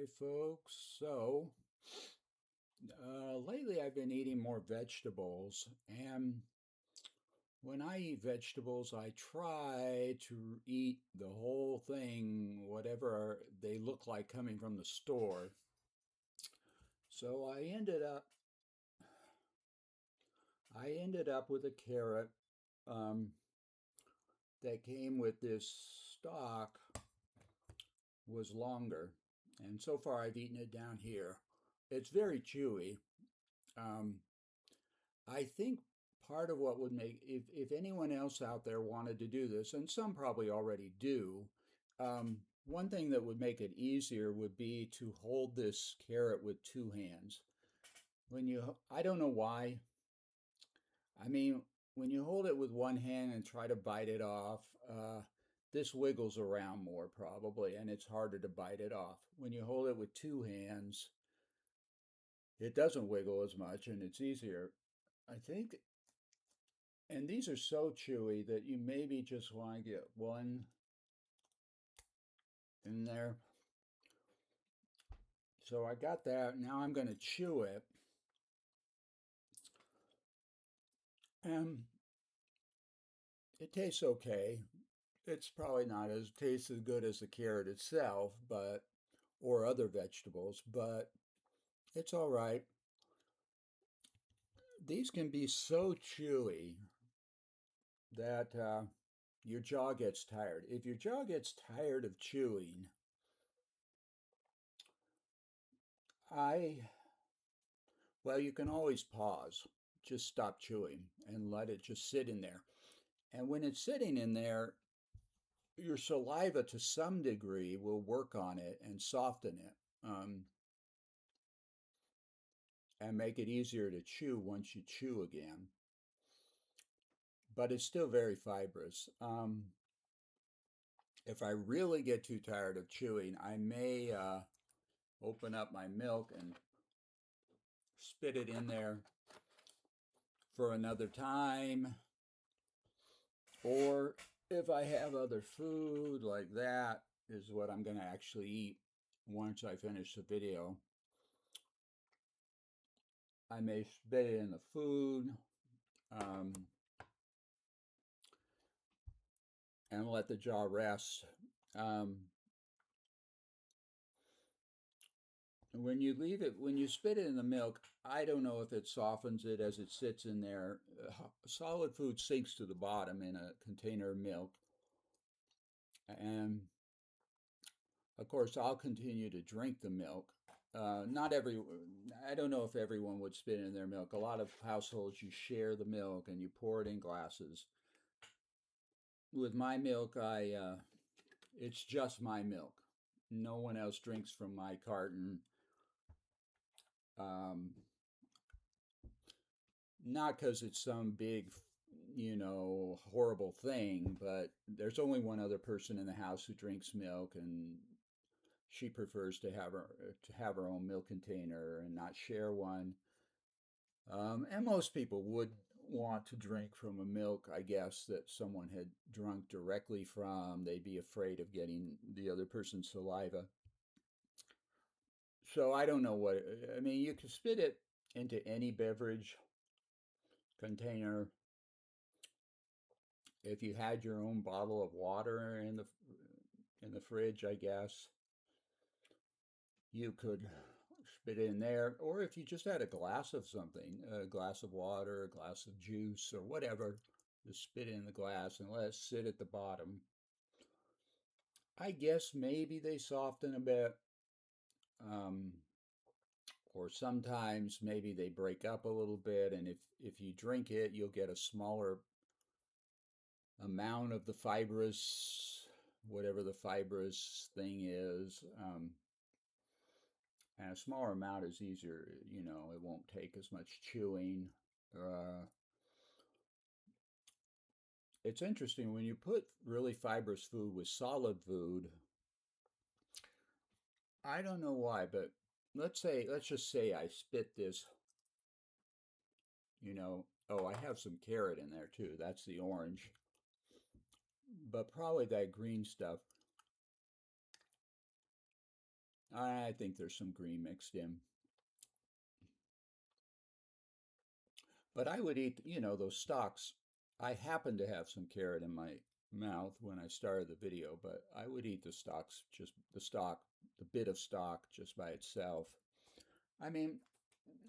Hi, folks. Lately I've been eating more vegetables, and when I eat vegetables, I try to eat the whole thing, whatever they look like coming from the store. So I ended up with a carrot um, that came with this stalk was longer, and so far I've eaten it down here. It's very chewy. Um, I think part of what would make, if anyone else out there wanted to do this, and some probably already do, one thing that would make it easier would be to hold this carrot with two hands. I don't know why. I mean, when you hold it with one hand and try to bite it off, this wiggles around more probably, and it's harder to bite it off. When you hold it with two hands, it doesn't wiggle as much and it's easier. I think. And these are so chewy that you maybe just want to get one in there. So I got that. Now I'm going to chew it. And it tastes okay. It's probably not as tastes as good as the carrot itself, but or other vegetables, but it's all right. These can be so chewy that your jaw gets tired. If your jaw gets tired of chewing, I well, you can always pause. Just stop chewing and let it just sit in there. And when it's sitting in there, your saliva to some degree will work on it and soften it and make it easier to chew once you chew again. But it's still very fibrous. If I really get too tired of chewing, I may open up my milk and spit it in there for another time. Or if I have other food like that, is what I'm going to actually eat once I finish the video. I may spit it in the food um, and let the jaw rest. Um, when you spit it in the milk, I don't know if it softens it as it sits in there. Solid food sinks to the bottom in a container of milk. And of course, I'll continue to drink the milk. Not every, I don't know if everyone would spit in their milk. A lot of households, you share the milk and you pour it in glasses. With my milk, it's just my milk. No one else drinks from my carton. Um, Not because it's some big, horrible thing, but there's only one other person in the house who drinks milk, and she prefers to have her own milk container and not share one. And most people would want to drink from a milk, I guess, that someone had drunk directly from. They'd be afraid of getting the other person's saliva. So I don't know what, I mean, you can spit it into any beverage container. If you had your own bottle of water in the fridge, I guess you could spit it in there. Or if you just had a glass of something, a glass of water, a glass of juice, or whatever, just spit it in the glass and let it sit at the bottom. I guess maybe they soften a bit. Um, or sometimes maybe they break up a little bit, and if you drink it, you'll get a smaller amount of the fibrous, whatever the fibrous thing is. And a smaller amount is easier, it won't take as much chewing. Uh, it's interesting when you put really fibrous food with solid food. I don't know why, but let's just say I spit this, oh, I have some carrot in there too. That's the orange. But probably that green stuff. I think there's some green mixed in. But I would eat, those stalks. I happen to have some carrot in my mouth when I started the video, but I would eat the stalks, just the stalk, the bit of stalk just by itself. I mean,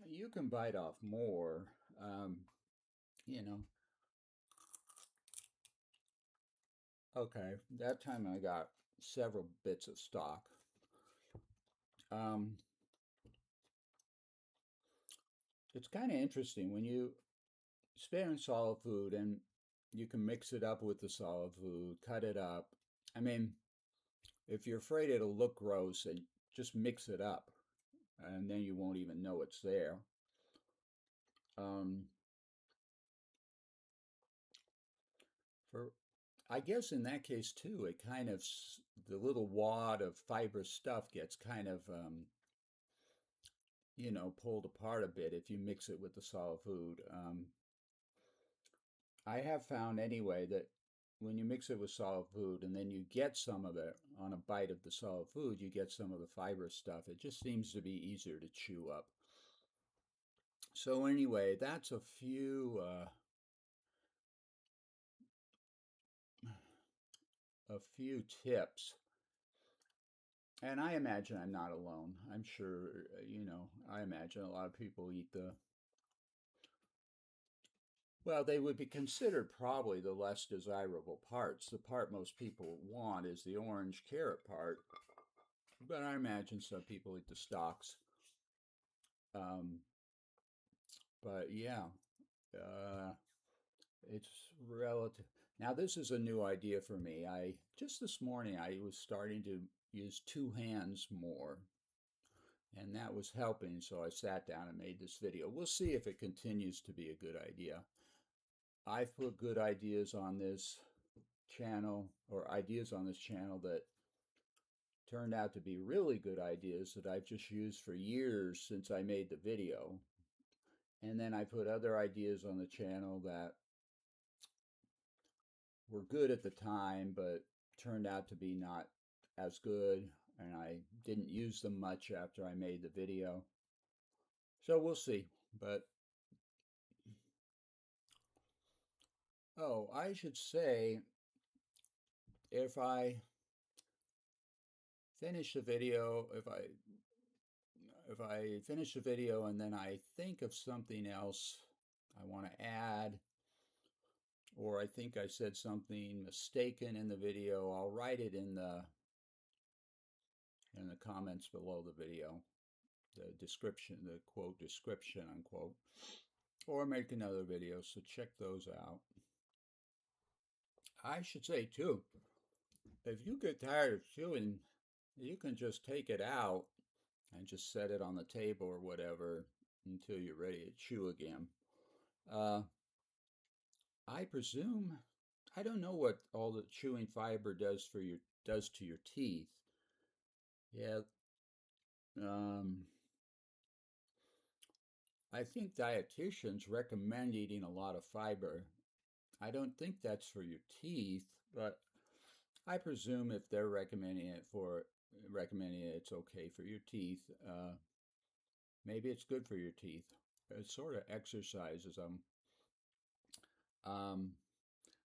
you can bite off more, um, you know. Okay, that time I got several bits of stalk. Um, it's kind of interesting when you spit in solid food and you can mix it up with the solid food, cut it up. I mean, if you're afraid it'll look gross, and just mix it up, and then you won't even know it's there. Um, for I guess in that case too, it kind of the little wad of fibrous stuff gets kind of pulled apart a bit if you mix it with the solid food. I have found anyway that when you mix it with solid food and then you get some of it on a bite of the solid food, you get some of the fibrous stuff. It just seems to be easier to chew up. So anyway, that's a few tips. And I imagine I'm not alone. I'm sure, I imagine a lot of people eat well, they would be considered probably the less desirable parts. The part most people want is the orange carrot part, but I imagine some people eat the stalks. Um, but yeah, uh, it's relative. Now, this is a new idea for me. Just this morning I was starting to use two hands more, and that was helping. So I sat down and made this video. We'll see if it continues to be a good idea. I've put good ideas on this channel, or ideas on this channel that turned out to be really good ideas that I've just used for years since I made the video. And then I put other ideas on the channel that were good at the time, but turned out to be not as good, and I didn't use them much after I made the video. So we'll see. But oh, I should say, if I finish the video, if I finish the video and then I think of something else I want to add, or I think I said something mistaken in the video, I'll write it in the comments below the video, the description, the quote description unquote, or make another video. So check those out. I should say too, if you get tired of chewing, you can just take it out and just set it on the table or whatever until you're ready to chew again. Uh, I presume, I don't know what all the chewing fiber does to your teeth. Yeah, um, I think dietitians recommend eating a lot of fiber. I don't think that's for your teeth, but I presume if they're recommending it's okay for your teeth. Maybe it's good for your teeth. It sort of exercises them. Um,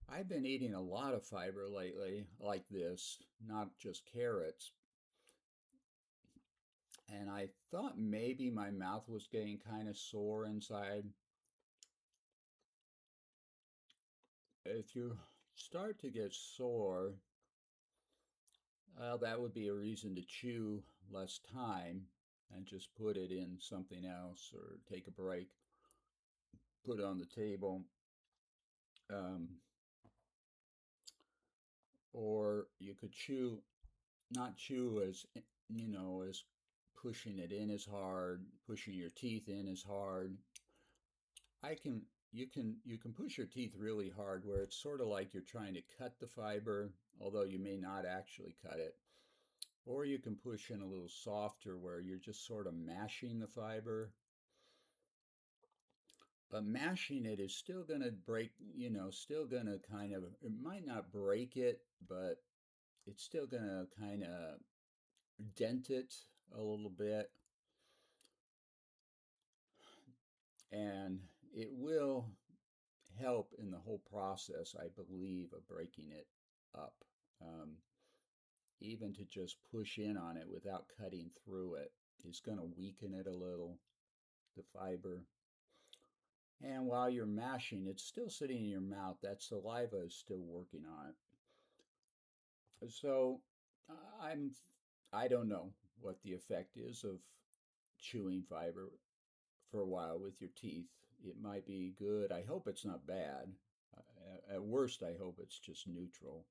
I've been eating a lot of fiber lately, like this, not just carrots. And I thought maybe my mouth was getting kind of sore inside. If you start to get sore, well, that would be a reason to chew less time and just put it in something else or take a break, put it on the table. Um, or you could not chew as pushing it in is hard, pushing your teeth in is hard. I can you can push your teeth really hard where it's sort of like you're trying to cut the fiber, although you may not actually cut it. Or you can push in a little softer where you're just sort of mashing the fiber. But mashing it is still going to break, still going to kind of, it might not break it, but it's still going to kind of dent it a little bit, and it will help in the whole process, I believe, of breaking it up. Um, Even to just push in on it without cutting through it is going to weaken it a little, the fiber. And while you're mashing, it's still sitting in your mouth. That saliva is still working on it. So I'm, I don't know what the effect is of chewing fiber for a while with your teeth. It might be good. I hope it's not bad. At worst, I hope it's just neutral.